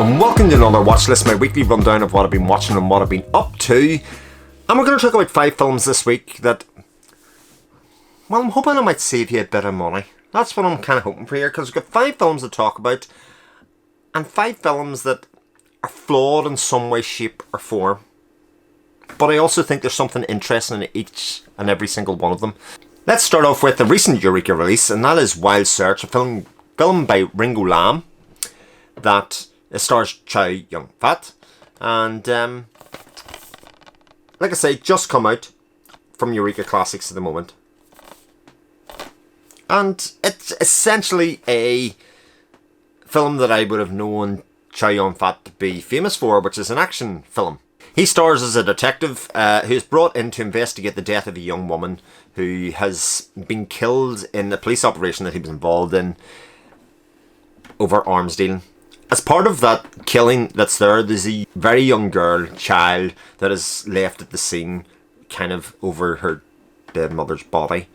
and welcome to another Watchlist, my weekly rundown of what I've been watching and what I've been up to. And we're going to talk about 5 films this week that, well, I'm hoping I might save you a bit of money. That's what I'm kind of hoping for here, because we've got 5 films to talk about, and 5 films that are flawed in some way, shape or form. But I also think there's something interesting in each and every single one of them. Let's start off with the recent Eureka release, and that is Wild Search, a film by Ringo Lam that stars Chow Yun-fat, and like I say, just come out from Eureka Classics at the moment, and it's essentially a film that I would have known Chow Yun-fat to be famous for, which is an action film. He stars as a detective who is brought in to investigate the death of a young woman who has been killed in a police operation that he was involved in over arms dealing. As part of that killing that's there's a very young girl, child, that is left at the scene, kind of over her dead mother's body.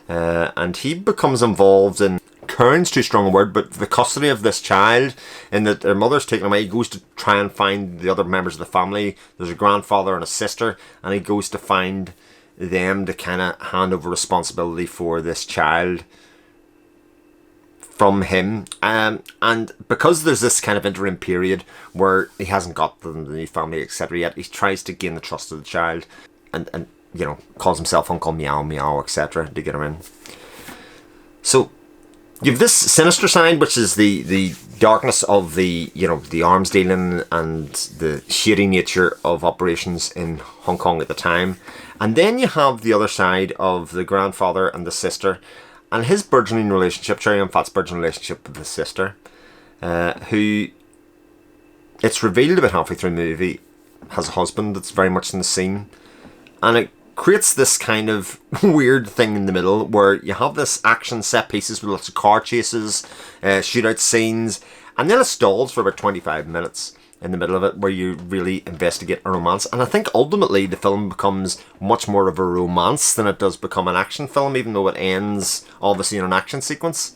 And he becomes involved in, current's too strong a word, but the custody of this child, in that their mother's taken away. He goes to try and find the other members of the family. There's a grandfather and a sister, and he goes to find them to kind of hand over responsibility for this child from him, and because there's this kind of interim period where he hasn't got the new family etc yet, he tries to gain the trust of the child, and you know, calls himself Uncle Meow Meow etc to get him in. So you have this sinister side, which is the darkness of the, you know, the arms dealing and the shady nature of operations in Hong Kong at the time, and then you have the other side of the grandfather and the sister, and his burgeoning relationship, Chow Yun-fat's burgeoning relationship with his sister, who, it's revealed about halfway through the movie, has a husband that's very much in the scene. And it creates this kind of weird thing in the middle where you have this action set pieces with lots of car chases, shootout scenes, and then it stalls for about 25 minutes in the middle of it where you really investigate a romance. And I think ultimately the film becomes much more of a romance than it does become an action film, even though it ends obviously in an action sequence.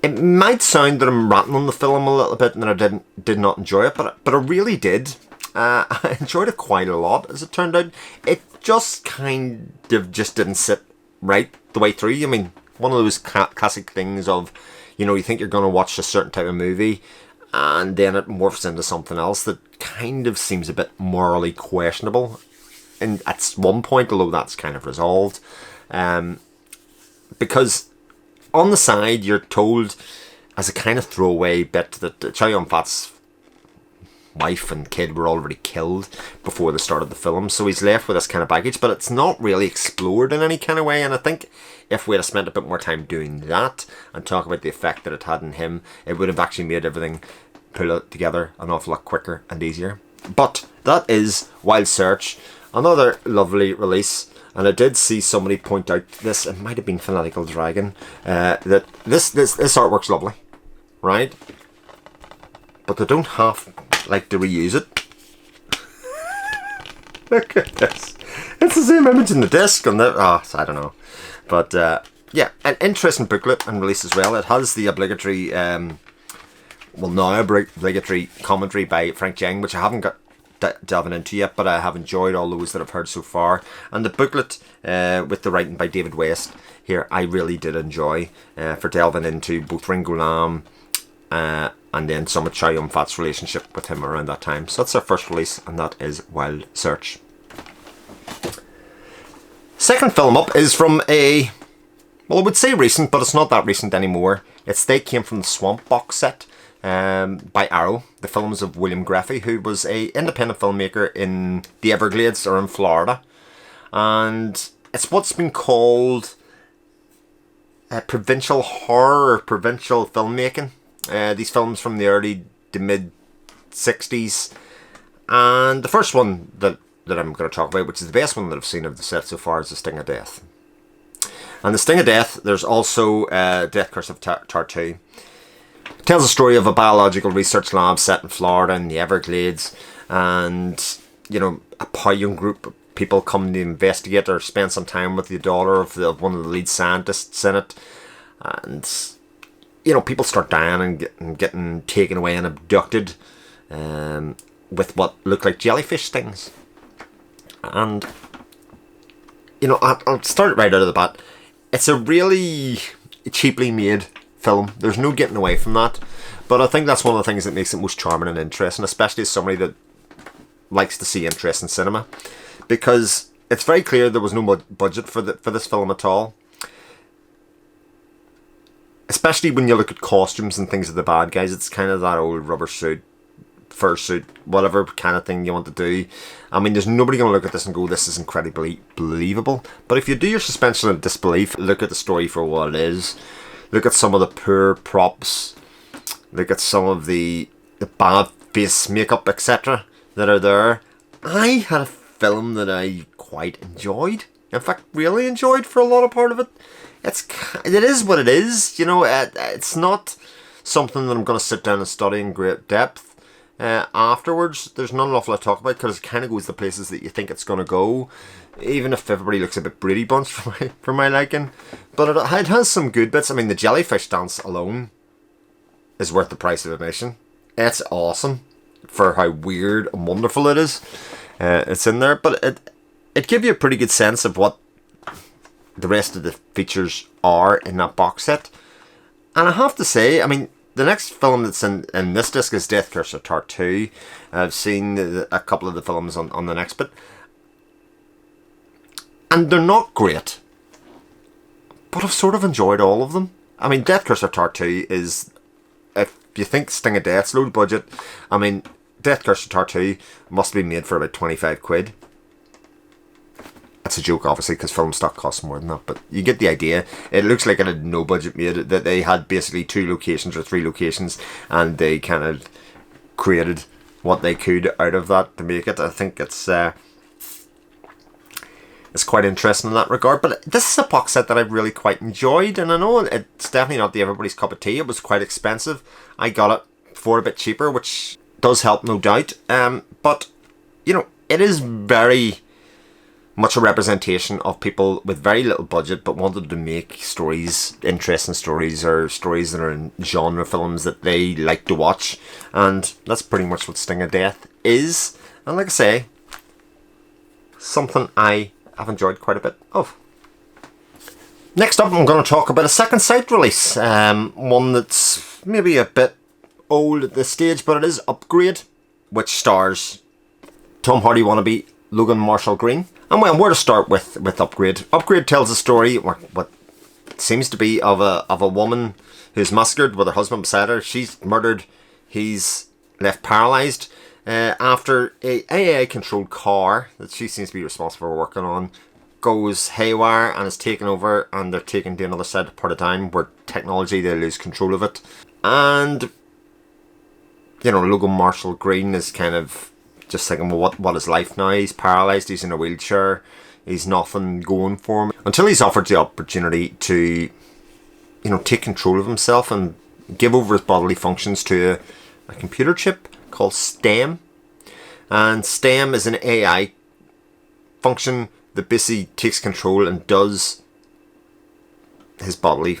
It might sound that I'm ratting on the film a little bit and that I did not enjoy it, but I really did. I enjoyed it quite a lot, as it turned out. It just kind of just didn't sit right the way through. I mean, one of those classic things of, you know, you think you're going to watch a certain type of movie, and then it morphs into something else that kind of seems a bit morally questionable. And at one point, although that's kind of resolved. Because on the side, you're told, as a kind of throwaway bit, that Chow Yun-fat's wife and kid were already killed before the start of the film. So he's left with this kind of baggage, but it's not really explored in any kind of way. And I think if we had spent a bit more time doing that and talk about the effect that it had on him, it would have actually made everything pull it together an awful lot quicker and easier. But that is Wild Search, another lovely release. And I did see somebody point out this, it might have been Fanatical Dragon, that this artwork's lovely, right? But they don't have like to reuse it. Look at this. It's the same image in the disc and I don't know. But yeah, an interesting booklet and release as well. It has the obligatory obligatory commentary by Frank Jeng, which I haven't got delving into yet, but I have enjoyed all those that I've heard so far. And the booklet with the writing by David West here, I really did enjoy for delving into both Ringo Lam and then some of Chow Yun-fat's relationship with him around that time. So that's our first release, and that is Wild Search. Second film up is from a, well, I would say recent, but it's not that recent anymore. They came from the Swamp box set by Arrow, the films of William Greffy, who was an independent filmmaker in the Everglades, or in Florida. And it's what's been called provincial horror or provincial filmmaking. These films from the early to mid 60s. And the first one that I'm going to talk about, which is the best one that I've seen of the set so far, is The Sting of Death. And The Sting of Death, there's also Death Curse of Tartu. It tells a story of a biological research lab set in Florida in the Everglades. And, you know, a young group of people come to investigate or spend some time with the daughter of one of the lead scientists in it. And, you know, people start dying and getting taken away and abducted with what looked like jellyfish stings. And, you know, I'll start right out of the bat. It's a really cheaply made film. There's no getting away from that. But I think that's one of the things that makes it most charming and interesting, especially as somebody that likes to see interest in cinema. Because it's very clear there was no budget for this film at all. Especially when you look at costumes and things of the bad guys, it's kind of that old rubber suit, fursuit, whatever kind of thing you want to do. I mean, there's nobody going to look at this and go, this is incredibly believable. But if you do your suspension of disbelief, look at the story for what it is. Look at some of the poor props. Look at some of the bad face makeup, etc. that are there. I had a film that I quite enjoyed. In fact, really enjoyed for a lot of part of it. It is what it is. You know, it's not something that I'm going to sit down and study in great depth. Afterwards, there's not an awful lot to talk about because it kind of goes the places that you think it's going to go, even if everybody looks a bit Brady Bunch for my liking. But it has some good bits. I mean, the jellyfish dance alone is worth the price of admission. It's awesome for how weird and wonderful it is. It's in there, but it gives you a pretty good sense of what the rest of the features are in that box set. And I have to say, I mean, the next film that's in this disc is Death Curse of Tartu. I've seen a couple of the films on the next bit. And they're not great. But I've sort of enjoyed all of them. I mean, Death Curse of Tartu is, if you think Sting of Death's low budget, I mean, Death Curse of Tartu must be made for about 25 quid. That's a joke, obviously, because film stock costs more than that, but you get the idea. It looks like it had no budget made, that they had basically 2 locations or 3 locations, and they kind of created what they could out of that to make it. I think it's quite interesting in that regard, but this is a box set that I've really quite enjoyed, and I know it's definitely not everybody's cup of tea. It was quite expensive. I got it for a bit cheaper, which does help, no doubt, but, you know, it is very much a representation of people with very little budget but wanted to make stories, interesting stories, or stories that are in genre films that they like to watch, and that's pretty much what Sting of Death is. And like I say, something I have enjoyed quite a bit of. Next up, I'm going to talk about a second sight release, one that's maybe a bit old at this stage, but it is Upgrade, which stars Tom Hardy wannabe Logan Marshall Green. And where to start with Upgrade? Upgrade tells a story, what seems to be of a woman who's massacred with her husband beside her. She's murdered. He's left paralysed after a AI-controlled car that she seems to be responsible for working on goes haywire and is taken over, and they're taken to another side part of town where technology, they lose control of it. And, you know, Logan Marshall Green is kind of just thinking, well, what is life now? He's paralysed, he's in a wheelchair, he's nothing going for him. Until he's offered the opportunity to, you know, take control of himself and give over his bodily functions to a computer chip called STEM. And STEM is an AI function that basically takes control and does his bodily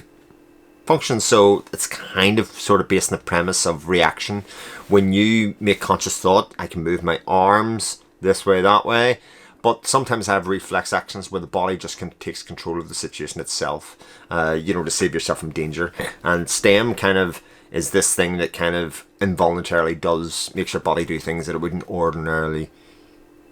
functions. So it's kind of sort of based on the premise of reaction. When you make conscious thought, I can move my arms this way, that way, but sometimes I have reflex actions where the body just takes control of the situation itself, you know, to save yourself from danger. And STEM kind of is this thing that kind of involuntarily makes your body do things that it wouldn't ordinarily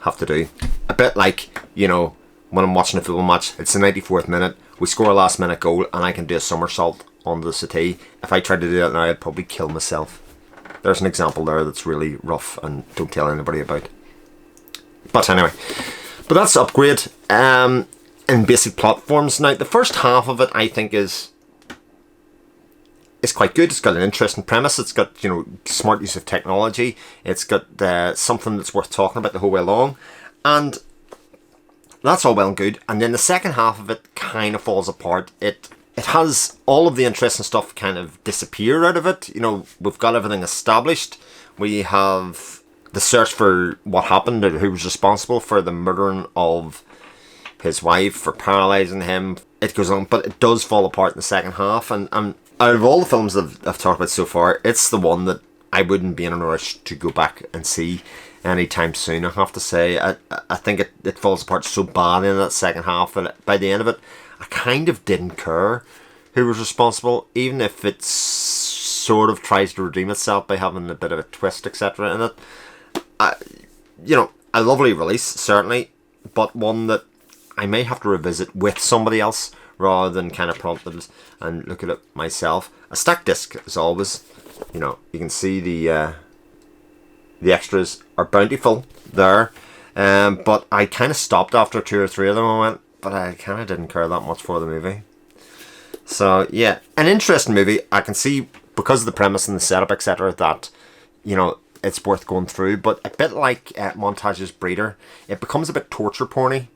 have to do. A bit like, you know, when I'm watching a football match, it's the 94th minute, we score a last minute goal, and I can do a somersault onto the settee. If I tried to do that now, I'd probably kill myself. There's an example there that's really rough and don't tell anybody about. But anyway, but that's Upgrade in basic platforms. Now, the first half of it, I think, is quite good. It's got an interesting premise. It's got, you know, smart use of technology. It's got something that's worth talking about the whole way along. And that's all well and good. And then the second half of it kind of falls apart. It has all of the interesting stuff kind of disappear out of it. You know, we've got everything established. We have the search for what happened, who was responsible for the murdering of his wife, for paralysing him. It goes on, but it does fall apart in the second half. And out of all the films I've talked about so far, it's the one that I wouldn't be in a rush to go back and see anytime soon, I have to say. I think it falls apart so badly in that second half that by the end of it, I kind of didn't care who was responsible, even if it sort of tries to redeem itself by having a bit of a twist, etc. in it. A lovely release, certainly, but one that I may have to revisit with somebody else rather than kind of prompted and look at it myself. A stacked disc, as always. You can see the extras are bountiful there, but I kind of stopped after 2 or 3 of them. I went, but I kind of didn't care that much for the movie. So yeah, an interesting movie. I can see, because of the premise and the setup, etc., that it's worth going through. But a bit like Montage's Breeder, it becomes a bit torture porny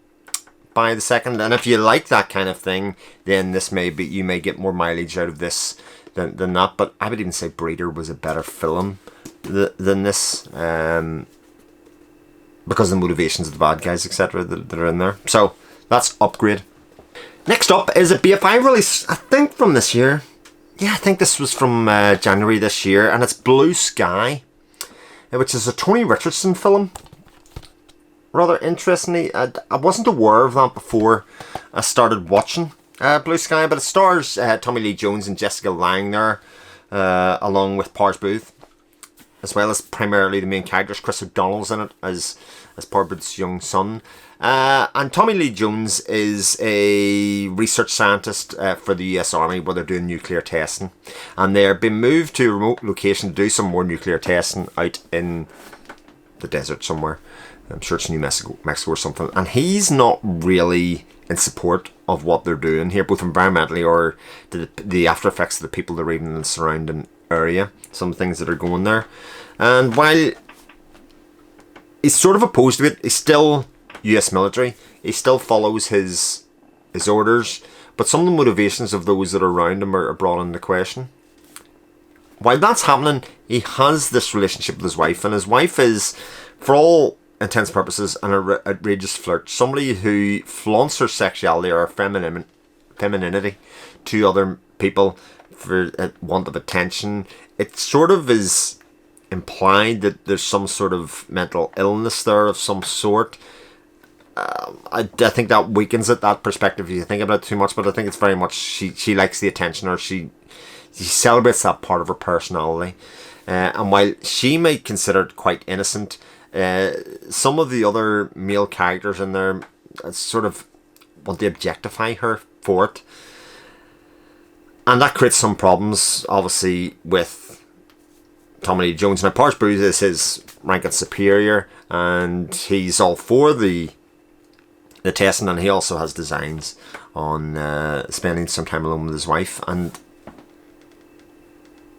by the second. And if you like that kind of thing, then you may get more mileage out of this than that. But I would even say Breeder was a better film than this, because of the motivations of the bad guys, etc., that are in there. So that's Upgrade. Next up is a BFI release, I think from this year. Yeah, I think this was from January this year, and it's Blue Sky, which is a Tony Richardson film. Rather interestingly, I wasn't aware of that before I started watching Blue Sky, but it stars Tommy Lee Jones and Jessica Lange there, along with Pars Booth, as well as primarily the main characters. Chris O'Donnell's in it as Pars Booth's young son. And Tommy Lee Jones is a research scientist for the US Army, where they're doing nuclear testing. And they're being moved to a remote location to do some more nuclear testing out in the desert somewhere. I'm sure it's New Mexico or something. And he's not really in support of what they're doing here, both environmentally or the after effects of the people they're even in the surrounding area. Some things that are going there. And while he's sort of opposed to it, he's still US military. He still follows his orders, but some of the motivations of those that are around him are brought into question. While that's happening, he has this relationship with his wife, and his wife is, for all intents and purposes, an outrageous flirt. Somebody who flaunts her sexuality or femininity to other people for want of attention. It sort of is implied that there's some sort of mental illness there of some sort. I think that weakens it, that perspective, if you think about it too much, but I think it's very much she likes the attention, or she celebrates that part of her personality. And while she may consider it quite innocent, some of the other male characters in there sort of want to objectify her for it. And that creates some problems, obviously, with Tommy Lee Jones. Now, Pars Booth is his rank and superior, and he's all for the testing, and he also has designs on spending some time alone with his wife. And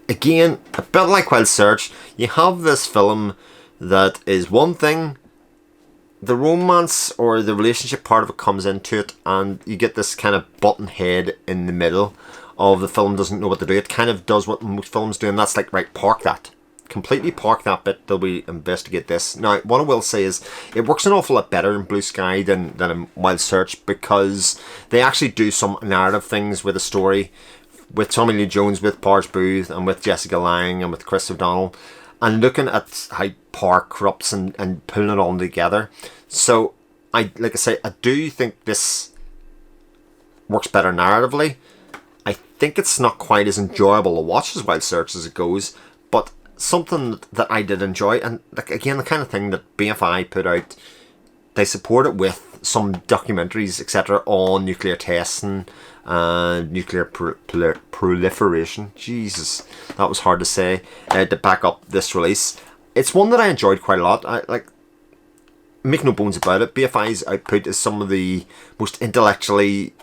again, a bit like Wild Search, you have this film that is one thing, the romance or the relationship part of it comes into it, and you get this kind of button head in the middle of the film, doesn't know what to do. It kind of does what most films do, and that's like, right, park that. Completely park that bit till we investigate this. Now, what I will say is, it works an awful lot better in Blue Sky than in Wild Search, because they actually do some narrative things with the story, with Tommy Lee Jones, with Pars Booth, and with Jessica Lange, and with Chris O'Donnell, and looking at how power corrupts and pulling it all together. So, like I say, I do think this works better narratively. I think it's not quite as enjoyable to watch as Wild Search as it goes, but something that I did enjoy, and like, again, the kind of thing that BFI put out, they support it with some documentaries, etc., on nuclear testing and nuclear proliferation. Jesus, that was hard to say, to back up this release. It's one that I enjoyed quite a lot. Make no bones about it, BFI's output is some of the most intellectually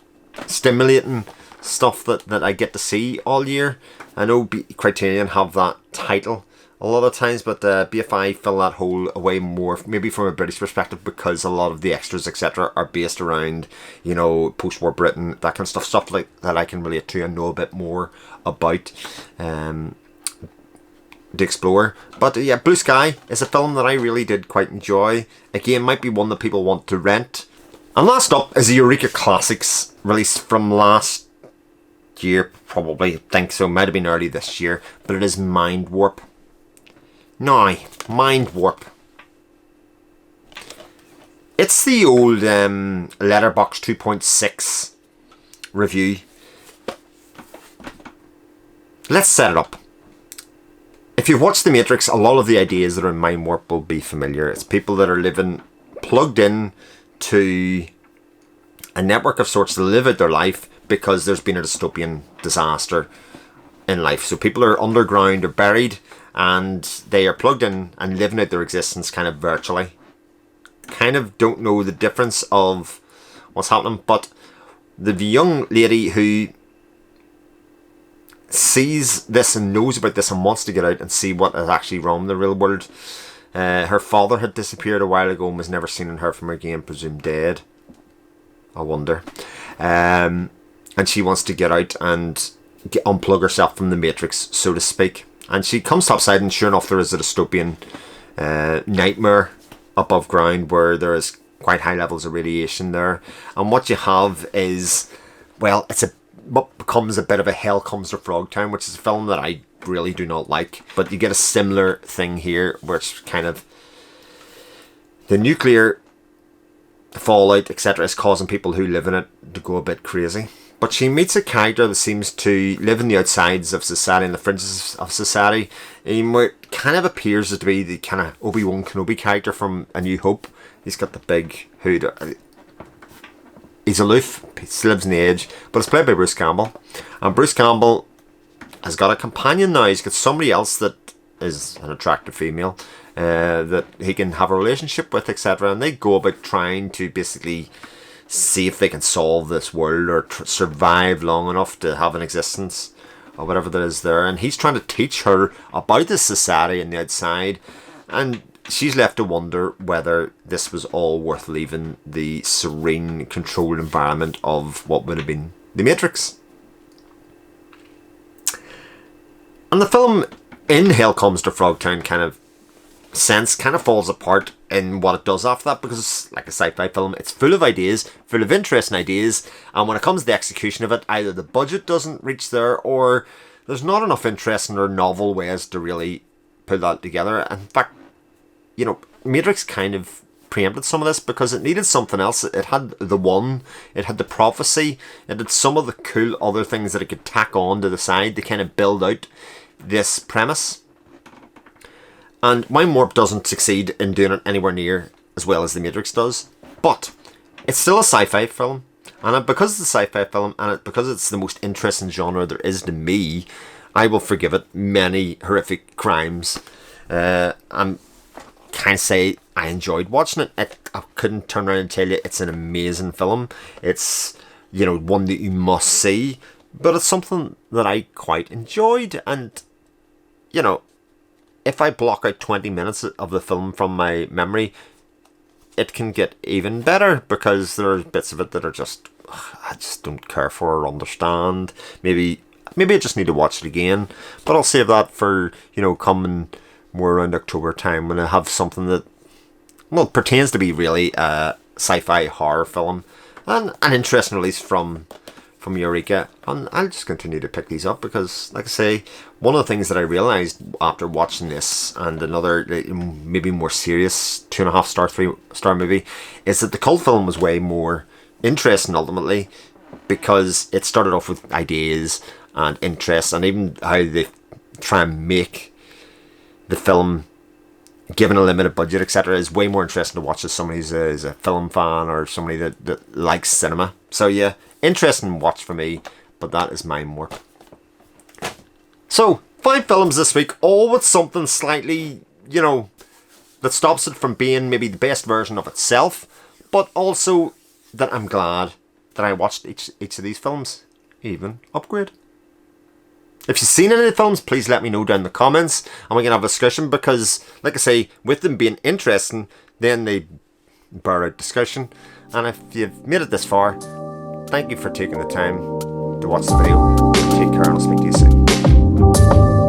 stimulating stuff that I get to see all year. I know Criterion have that title a lot of times, but BFI fill that hole away more, maybe from a British perspective, because a lot of the extras, etc., are based around, post-war Britain, that kind of stuff like that I can relate to and know a bit more about to explore. But yeah, Blue Sky is a film that I really did quite enjoy. Again, might be one that people want to rent. And last up is the Eureka Classics release from last year, probably. I think so, might have been early this year, but it is Mindwarp. Now, Mindwarp. It's the old Letterboxd 2.6 review. Let's set it up. If you've watched The Matrix, a lot of the ideas that are in Mindwarp will be familiar. It's people that are living plugged in to a network of sorts to live out their life because there's been a dystopian disaster in life. So people are underground or buried, and they are plugged in and living out their existence kind of virtually. Kind of don't know the difference of what's happening, but the young lady who sees this and knows about this and wants to get out and see what is actually wrong in the real world. Her father had disappeared a while ago and was never seen and heard from again, presumed dead. I wonder. And she wants to get out and unplug herself from the Matrix, so to speak. And she comes topside, and sure enough, there is a dystopian nightmare above ground where there is quite high levels of radiation there. And what you have is, well, it's what becomes a bit of a Hell Comes to Frogtown, which is a film that I really do not like. But you get a similar thing here, where it's kind of the nuclear fallout, etc., is causing people who live in it to go a bit crazy. But she meets a character that seems to live in the outsides of society and the fringes of society, and where it kind of appears to be the kind of Obi-Wan Kenobi character from A New Hope. He's got the big hood. He's aloof, he lives in the edge, but it's played by Bruce Campbell. And Bruce Campbell has got a companion now. He's got somebody else that is an attractive female that he can have a relationship with, etc. And they go about trying to basically see if they can solve this world or survive long enough to have an existence or whatever that is there. And he's trying to teach her about this society and the outside, and she's left to wonder whether this was all worth leaving the serene, controlled environment of what would have been The Matrix. And the film, in Hell Comes to Frogtown kind of sense, kind of falls apart in what it does after that, because it's like a sci-fi film. It's full of ideas, full of interesting ideas, and when it comes to the execution of it, either the budget doesn't reach there, or there's not enough interesting or novel ways to really put that together. In fact, you know, Matrix kind of preempted some of this because it needed something else. It had the One, it had the Prophecy, it had some of the cool other things that it could tack on to the side to kind of build out this premise. And Mindwarp doesn't succeed in doing it anywhere near as well as The Matrix does. But it's still a sci-fi film. And because it's a sci-fi film, and because it's the most interesting genre there is to me, I will forgive it many horrific crimes. I'm kind of say I enjoyed watching it. I couldn't turn around and tell you it's an amazing film. It's, you know, one that you must see. But it's something that I quite enjoyed. And, you know, if I block out 20 minutes of the film from my memory, it can get even better, because there are bits of it that are just, I just don't care for or understand. Maybe I just need to watch it again, but I'll save that for, you know, coming more around October time, when I have something that, well, pertains to be really a sci-fi horror film, and an interesting release from Eureka. And I'll just continue to pick these up, because, like I say, one of the things that I realised after watching this and another maybe more serious 2.5 star, 3-star movie, is that the cult film was way more interesting ultimately, because it started off with ideas and interests, and even how they try and make the film, given a limited budget, etc., is way more interesting to watch as somebody who's a film fan or somebody that likes cinema. So yeah, interesting watch for me, but that is Mindwarp. So, 5 films this week, all with something slightly, you know, that stops it from being maybe the best version of itself, but also that I'm glad that I watched each of these films, even upgrade. If you've seen any of the films, please let me know down in the comments, and we can have a discussion, because, like I say, with them being interesting, then they bear out discussion. And if you've made it this far, thank you for taking the time to watch the video. Take care, and I'll speak to you soon.